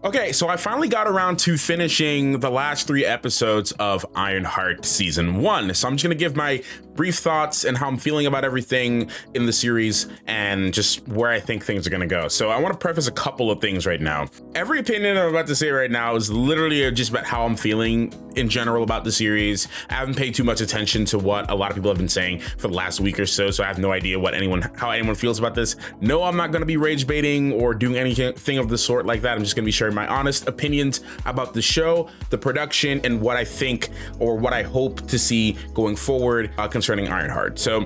Okay, so I finally got around to finishing the last 3 episodes of Ironheart Season 1. So I'm just going to give my brief thoughts and how I'm feeling about everything in the series and just where I think things are going to go. So I want to preface a couple of things right now. Every opinion I'm about to say right now is literally just about how I'm feeling in general about the series. I haven't paid too much attention to what a lot of people have been saying for the last week or so, so I have no idea how anyone feels about this. No, I'm not going to be rage baiting or doing anything of the sort like that. I'm just going to be sharing my honest opinions about the show, the production, and what I think or what I hope to see going forward concerning Ironheart. So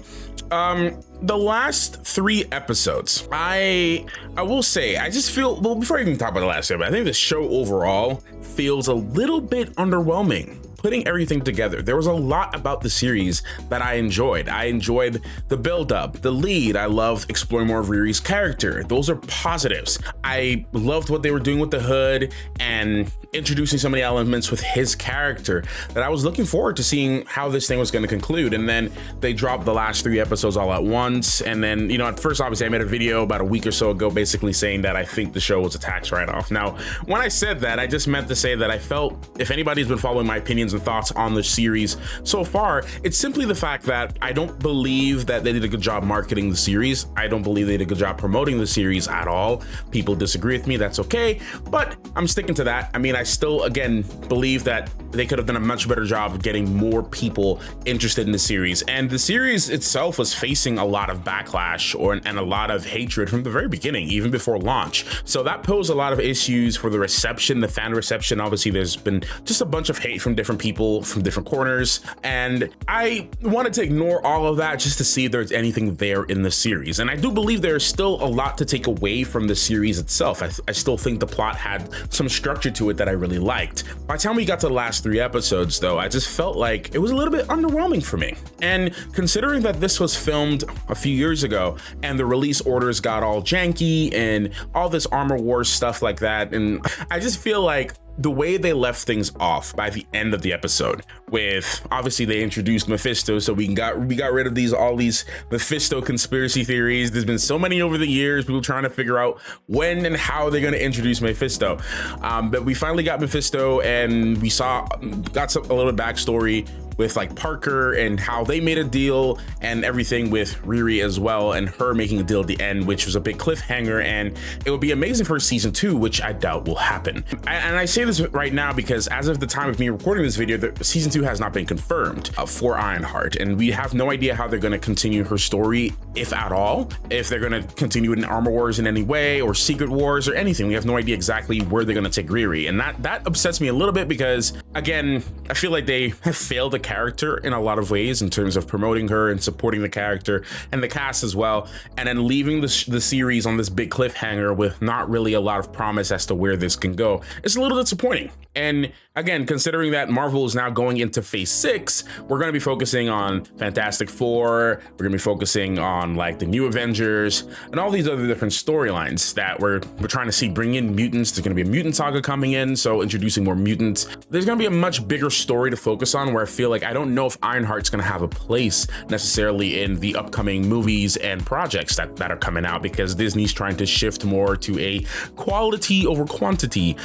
the last 3 episodes, I will say, I just feel, well, before I even talk about the last episode, I think the show overall feels a little bit underwhelming. Putting everything together, there was a lot about the series that I enjoyed. I enjoyed the build-up, the lead. I loved exploring more of Riri's character. Those are positives. I loved what they were doing with the hood and introducing so many elements with his character that I was looking forward to seeing how this thing was going to conclude. And then they dropped the last 3 episodes all at once. And then, at first, obviously, I made a video about a week or so ago basically saying that I think the show was a tax write-off. Now, when I said that, I just meant to say that I felt, if anybody's been following my opinions and thoughts on the series so far, it's simply the fact that I don't believe that they did a good job marketing the series. I don't believe they did a good job promoting the series at all. People disagree with me, that's okay, but I'm sticking to that. I mean, I still, again, believe that they could have done a much better job of getting more people interested in the series. And the series itself was facing a lot of backlash and a lot of hatred from the very beginning, even before launch. So that posed a lot of issues for the reception, the fan reception. Obviously, there's been just a bunch of hate from different people from different corners. And I wanted to ignore all of that just to see if there's anything there in the series. And I do believe there's still a lot to take away from the series itself. I still think the plot had some structure to it that I really liked. By the time we got to the last 3 episodes, though, I just felt like it was a little bit underwhelming for me. And considering that this was filmed a few years ago and the release orders got all janky and all this Armor Wars stuff like that, and I just feel like the way they left things off by the end of the episode with, obviously they introduced Mephisto, so we got rid of all these Mephisto conspiracy theories. There's been so many over the years, people trying to figure out when and how they're going to introduce Mephisto. But we finally got Mephisto, and we got a little backstory with like Parker and how they made a deal and everything with Riri as well, and her making a deal at the end, which was a big cliffhanger, and it would be amazing for season 2, which I doubt will happen. And I say this right now because as of the time of me recording this video, the season 2 has not been confirmed for Ironheart, and we have no idea how they're going to continue her story, if at all, if they're going to continue in Armor Wars in any way or Secret Wars or anything. We have no idea exactly where they're going to take Riri, and that upsets me a little bit because, again, I feel like they have failed the character in a lot of ways in terms of promoting her and supporting the character and the cast as well, and then leaving the series on this big cliffhanger with not really a lot of promise as to where this can go. It's a little disappointing. And again, considering that Marvel is now going into phase 6, we're going to be focusing on Fantastic Four, we're going to be focusing on like the New Avengers and all these other different storylines that we're trying to see bring in mutants. There's going to be a mutant saga coming in, so introducing more mutants. There's going to be a much bigger story to focus on, where I feel like I don't know if Ironheart's going to have a place necessarily in the upcoming movies and projects that are coming out, because Disney's trying to shift more to a quality over quantity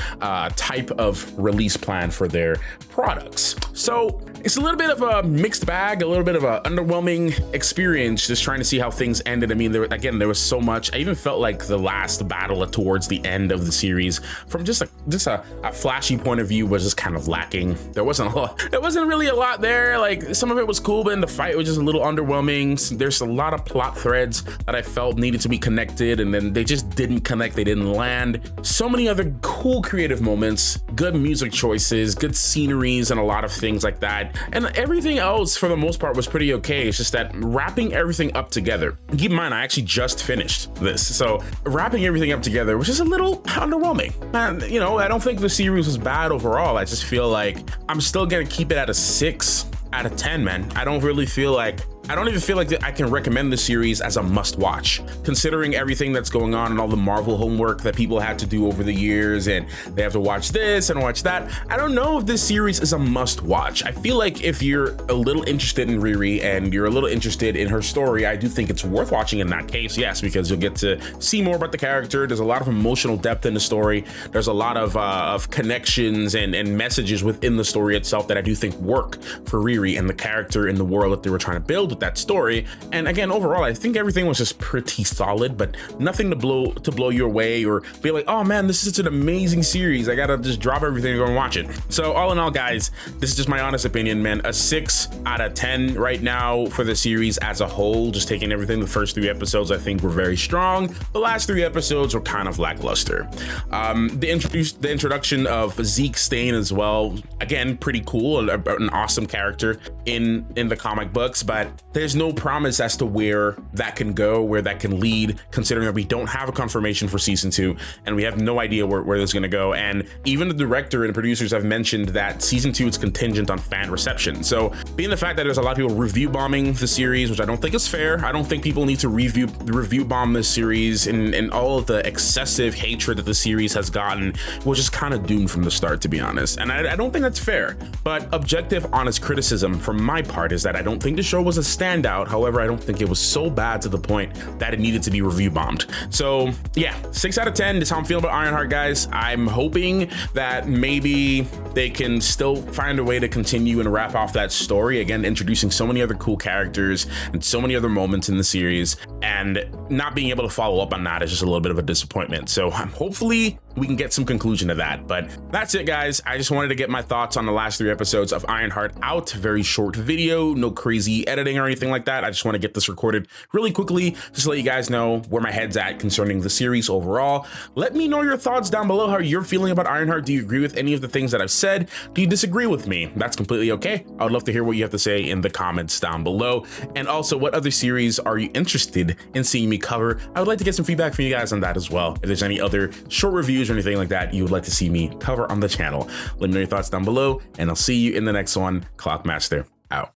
type of release plan for their products. So it's a little bit of a mixed bag, a little bit of an underwhelming experience just trying to see how things ended. I mean, there was so much. I even felt like the last battle towards the end of the series, from just a flashy point of view, was just kind of lacking. There wasn't really a lot there. Like, some of it was cool, but then the fight was just a little underwhelming. There's a lot of plot threads that I felt needed to be connected, and then they just didn't connect. They didn't land. So many other cool creative moments, good music choices, good sceneries, and a lot of things like that. And everything else, for the most part, was pretty okay. It's just that wrapping everything up together. Keep in mind, I actually just finished this, so wrapping everything up together was just a little underwhelming. And, I don't think the series was bad overall. I just feel like I'm still gonna keep it at a 6 out of 10, man. I don't really feel like I don't even feel like that I can recommend the series as a must watch, considering everything that's going on and all the Marvel homework that people had to do over the years, and they have to watch this and watch that. I don't know if this series is a must watch. I feel like if you're a little interested in Riri and you're a little interested in her story, I do think it's worth watching in that case, yes, because you'll get to see more about the character. There's a lot of emotional depth in the story. There's a lot of connections and messages within the story itself that I do think work for Riri and the character in the world that they were trying to build with that story. And again, overall, I think everything was just pretty solid, but nothing to blow you away or be like, oh man, this is such an amazing series, I gotta just drop everything and go and watch it. So all in all, guys, this is just my honest opinion, man. A 6 out of 10 right now for the series as a whole. Just taking everything, the first 3 episodes I think were very strong. The last 3 episodes were kind of lackluster. The introduction of Zeke Stain as well, again, pretty cool, an awesome character in the comic books, but there's no promise as to where that can go, where that can lead, considering that we don't have a confirmation for season 2 and we have no idea where this is going to go. And even the director and producers have mentioned that season 2 is contingent on fan reception. So being the fact that there's a lot of people review bombing the series, which I don't think is fair. I don't think people need to review bomb this series and all of the excessive hatred that the series has gotten, which is kind of doomed from the start, to be honest. And I don't think that's fair, but objective, honest criticism from my part is that I don't think the show was a standout. However, I don't think it was so bad to the point that it needed to be review bombed. So yeah, 6 out of 10 is how I'm feeling about Ironheart, guys. I'm hoping that maybe they can still find a way to continue and wrap off that story, again, introducing so many other cool characters and so many other moments in the series, and not being able to follow up on that is just a little bit of a disappointment. So hopefully we can get some conclusion to that. But that's it, guys. I just wanted to get my thoughts on the last 3 episodes of Ironheart out. Very short video, no crazy editing or anything like that. I just want to get this recorded really quickly just to let you guys know where my head's at concerning the series overall. Let me know your thoughts down below, how you're feeling about Ironheart. Do you agree with any of the things that I've said? Do you disagree with me? That's completely okay. I would love to hear what you have to say in the comments down below. And also, what other series are you interested in seeing me cover? I would like to get some feedback from you guys on that as well. If there's any other short reviews or anything like that you would like to see me cover on the channel, let me know your thoughts down below, and I'll see you in the next one. Clockmaster